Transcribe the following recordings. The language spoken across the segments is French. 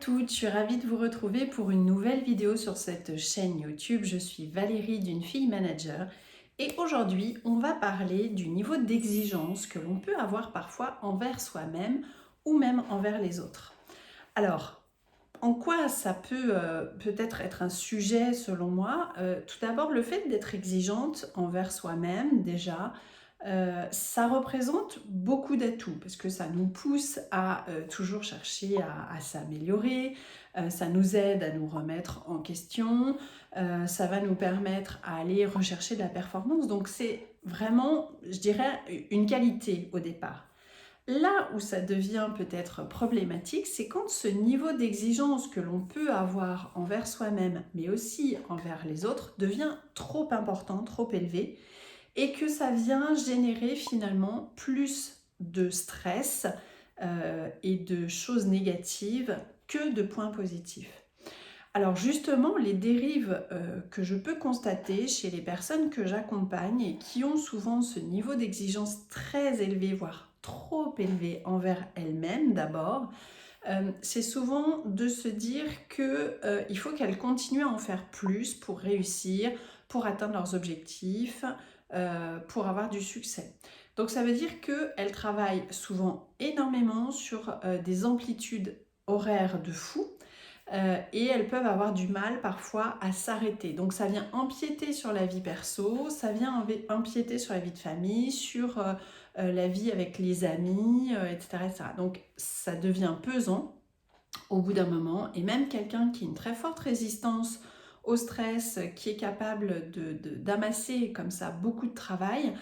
toutes, je suis ravie de vous retrouver pour une nouvelle vidéo sur cette chaîne YouTube. Je suis Valérie d'une fille manager et aujourd'hui on va parler du niveau d'exigence que l'on peut avoir parfois envers soi-même ou même envers les autres. Alors, en quoi ça peut peut-être être un sujet selon moi? Tout d'abord, le fait d'être exigeante envers soi-même déjà, ça représente beaucoup d'atouts parce que ça nous pousse à toujours chercher à s'améliorer, ça nous aide à nous remettre en question, ça va nous permettre à aller rechercher de la performance. Donc c'est vraiment, je dirais, une qualité au départ. Là où ça devient peut-être problématique, c'est quand ce niveau d'exigence que l'on peut avoir envers soi-même, mais aussi envers les autres, devient trop important, trop élevé, et que ça vient générer finalement plus de stress et de choses négatives que de points positifs. Alors justement, les dérives que je peux constater chez les personnes que j'accompagne et qui ont souvent ce niveau d'exigence très élevé, voire trop élevé envers elles-mêmes d'abord, c'est souvent de se dire qu'il faut qu'elles continuent à en faire plus pour réussir, pour atteindre leurs objectifs, pour avoir du succès. Donc ça veut dire qu'elles travaillent souvent énormément sur des amplitudes horaires de fou, et elles peuvent avoir du mal parfois à s'arrêter. Donc ça vient empiéter sur la vie perso, ça vient empiéter sur la vie de famille, sur la vie avec les amis, etc., etc. Donc ça devient pesant au bout d'un moment, et même quelqu'un qui a une très forte résistance au stress, qui est capable d'amasser comme ça beaucoup de travail,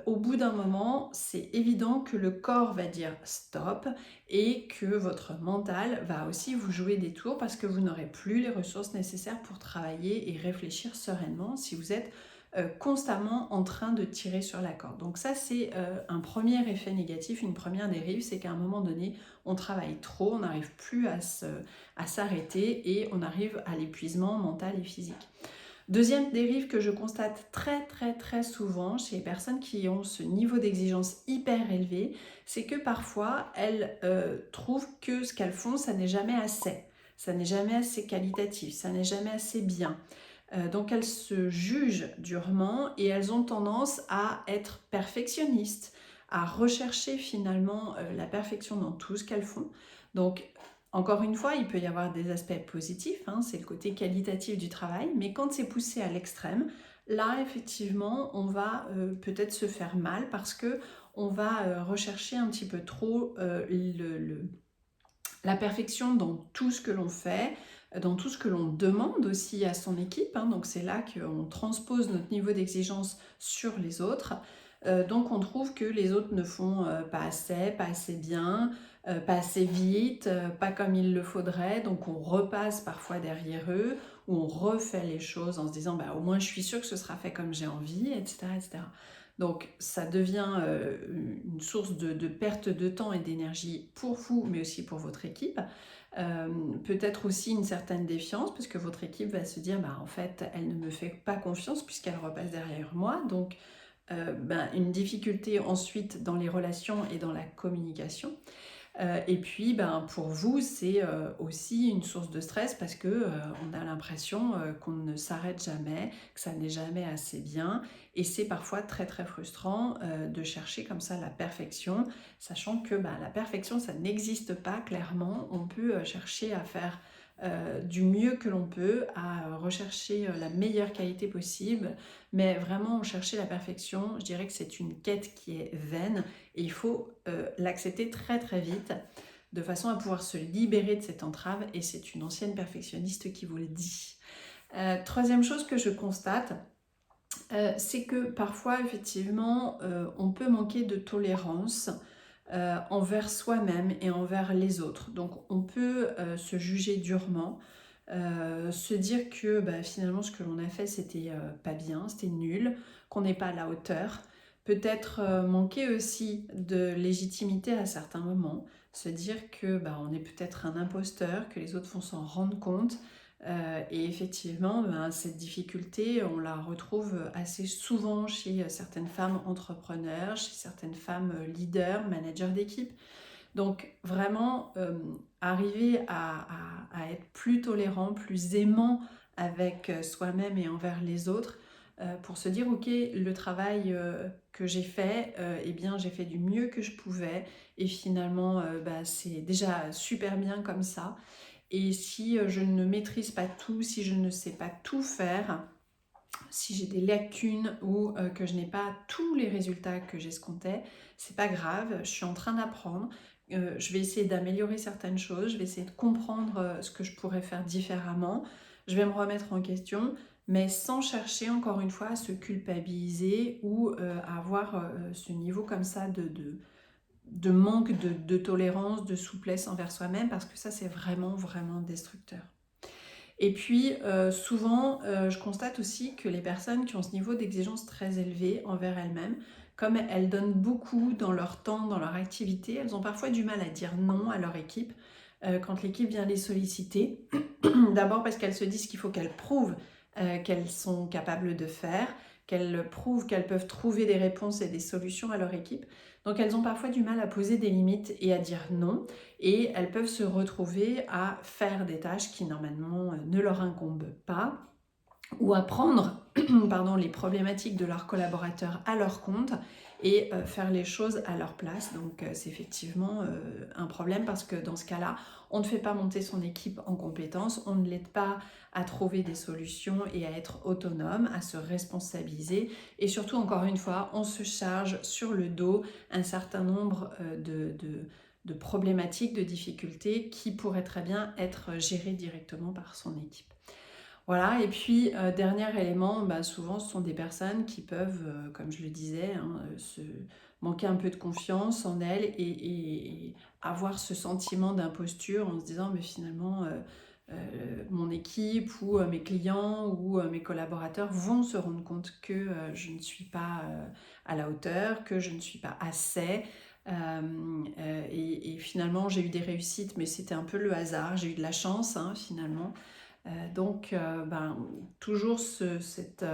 au bout d'un moment, c'est évident que le corps va dire stop et que votre mental va aussi vous jouer des tours parce que vous n'aurez plus les ressources nécessaires pour travailler et réfléchir sereinement si vous êtes constamment en train de tirer sur la corde. Donc ça, c'est un premier effet négatif, une première dérive, c'est qu'à un moment donné, on travaille trop, on n'arrive plus à s'arrêter et on arrive à l'épuisement mental et physique. Deuxième dérive que je constate très souvent chez les personnes qui ont ce niveau d'exigence hyper élevé, c'est que parfois elles trouvent que ce qu'elles font, ça n'est jamais assez. Ça n'est jamais assez qualitatif, ça n'est jamais assez bien. Donc elles se jugent durement et elles ont tendance à être perfectionnistes, à rechercher finalement la perfection dans tout ce qu'elles font. Donc encore une fois, il peut y avoir des aspects positifs, hein, c'est le côté qualitatif du travail, mais quand c'est poussé à l'extrême, là effectivement on va peut-être se faire mal parce que on va rechercher un petit peu trop la perfection dans tout ce que l'on fait, dans tout ce que l'on demande aussi à son équipe, hein, donc c'est là qu'on transpose notre niveau d'exigence sur les autres. Donc on trouve que les autres ne font pas assez bien, pas assez vite, pas comme il le faudrait, donc on repasse parfois derrière eux, ou on refait les choses en se disant bah, au moins je suis sûre que ce sera fait comme j'ai envie, etc., etc. Donc ça devient une source de perte de temps et d'énergie pour vous, mais aussi pour votre équipe. Peut-être aussi une certaine défiance, parce que votre équipe va se dire bah, en fait elle ne me fait pas confiance puisqu'elle repasse derrière moi. Donc une difficulté ensuite dans les relations et dans la communication. Et puis pour vous, c'est aussi une source de stress parce que on a l'impression qu'on ne s'arrête jamais, que ça n'est jamais assez bien. Et c'est parfois très frustrant de chercher comme ça la perfection, sachant que la perfection, ça n'existe pas clairement. On peut chercher à faire du mieux que l'on peut, à rechercher la meilleure qualité possible, mais vraiment chercher la perfection, je dirais que c'est une quête qui est vaine et il faut l'accepter très vite de façon à pouvoir se libérer de cette entrave, et c'est une ancienne perfectionniste qui vous le dit. Troisième chose que je constate, c'est que parfois effectivement on peut manquer de tolérance envers soi-même et envers les autres. Donc on peut se juger durement, se dire que finalement ce que l'on a fait c'était pas bien, c'était nul, qu'on n'est pas à la hauteur. Peut-être manquer aussi de légitimité à certains moments, se dire que on est peut-être un imposteur, que les autres vont s'en rendre compte. Et effectivement, cette difficulté, on la retrouve assez souvent chez certaines femmes entrepreneurs, chez certaines femmes leaders, managers d'équipe. Donc vraiment, arriver à être plus tolérant, plus aimant avec soi-même et envers les autres, pour se dire, ok, le travail que j'ai fait, eh bien j'ai fait du mieux que je pouvais, et finalement bah, c'est déjà super bien comme ça. Et si je ne maîtrise pas tout, si je ne sais pas tout faire, si j'ai des lacunes ou que je n'ai pas tous les résultats que j'escomptais, c'est pas grave, je suis en train d'apprendre. Je vais essayer d'améliorer certaines choses, je vais essayer de comprendre ce que je pourrais faire différemment, je vais me remettre en question, mais sans chercher encore une fois à se culpabiliser ou à avoir ce niveau comme ça de manque de tolérance, de souplesse envers soi-même, parce que ça c'est vraiment vraiment destructeur. Et puis souvent, je constate aussi que les personnes qui ont ce niveau d'exigence très élevé envers elles-mêmes, comme elles donnent beaucoup dans leur temps, dans leur activité, elles ont parfois du mal à dire non à leur équipe quand l'équipe vient les solliciter. D'abord parce qu'elles se disent qu'il faut qu'elles prouvent qu'elles sont capables de faire, qu'elles prouvent qu'elles peuvent trouver des réponses et des solutions à leur équipe. Donc elles ont parfois du mal à poser des limites et à dire non, et elles peuvent se retrouver à faire des tâches qui normalement ne leur incombent pas, ou à prendre pardon, les problématiques de leurs collaborateurs à leur compte et faire les choses à leur place. Donc c'est effectivement un problème, parce que dans ce cas-là, on ne fait pas monter son équipe en compétences, on ne l'aide pas à trouver des solutions et à être autonome, à se responsabiliser, et surtout, encore une fois, on se charge sur le dos un certain nombre de problématiques, de difficultés qui pourraient très bien être gérées directement par son équipe. Voilà, et puis dernier élément, bah, souvent ce sont des personnes qui peuvent, comme je le disais, hein, se manquer un peu de confiance en elles et avoir ce sentiment d'imposture en se disant mais finalement mon équipe ou mes clients ou mes collaborateurs vont se rendre compte que je ne suis pas à la hauteur, que je ne suis pas assez. Et finalement j'ai eu des réussites, mais c'était un peu le hasard, j'ai eu de la chance hein, finalement. Donc, toujours cette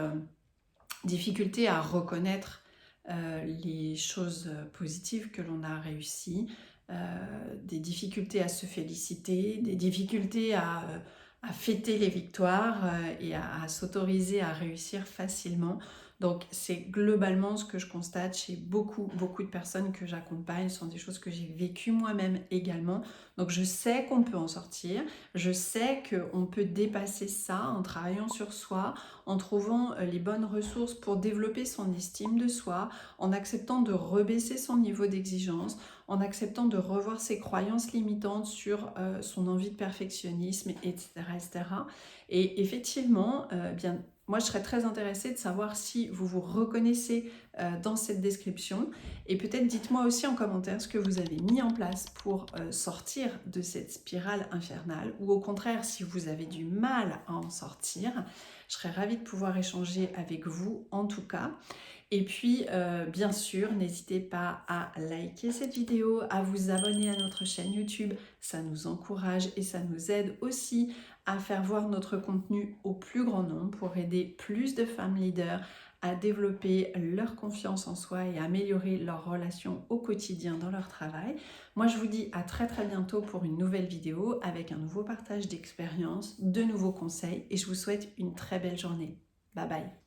difficulté à reconnaître les choses positives que l'on a réussies, des difficultés à se féliciter, des difficultés à fêter les victoires et à s'autoriser à réussir facilement. Donc c'est globalement ce que je constate chez beaucoup de personnes que j'accompagne. Ce sont des choses que j'ai vécues moi-même également. Donc je sais qu'on peut en sortir, je sais qu'on peut dépasser ça en travaillant sur soi, en trouvant les bonnes ressources pour développer son estime de soi, en acceptant de rebaisser son niveau d'exigence, en acceptant de revoir ses croyances limitantes sur son envie de perfectionnisme, etc. etc. Et effectivement, bien, moi je serais très intéressée de savoir si vous vous reconnaissez dans cette description, et peut-être dites-moi aussi en commentaire ce que vous avez mis en place pour sortir de cette spirale infernale, ou au contraire si vous avez du mal à en sortir. Je serais ravie de pouvoir échanger avec vous en tout cas. Et puis, bien sûr, n'hésitez pas à liker cette vidéo, à vous abonner à notre chaîne YouTube. Ça nous encourage et ça nous aide aussi à faire voir notre contenu au plus grand nombre pour aider plus de femmes leaders à développer leur confiance en soi et à améliorer leurs relations au quotidien dans leur travail. Moi, je vous dis à très bientôt pour une nouvelle vidéo avec un nouveau partage d'expériences, de nouveaux conseils, et je vous souhaite une très belle journée. Bye bye.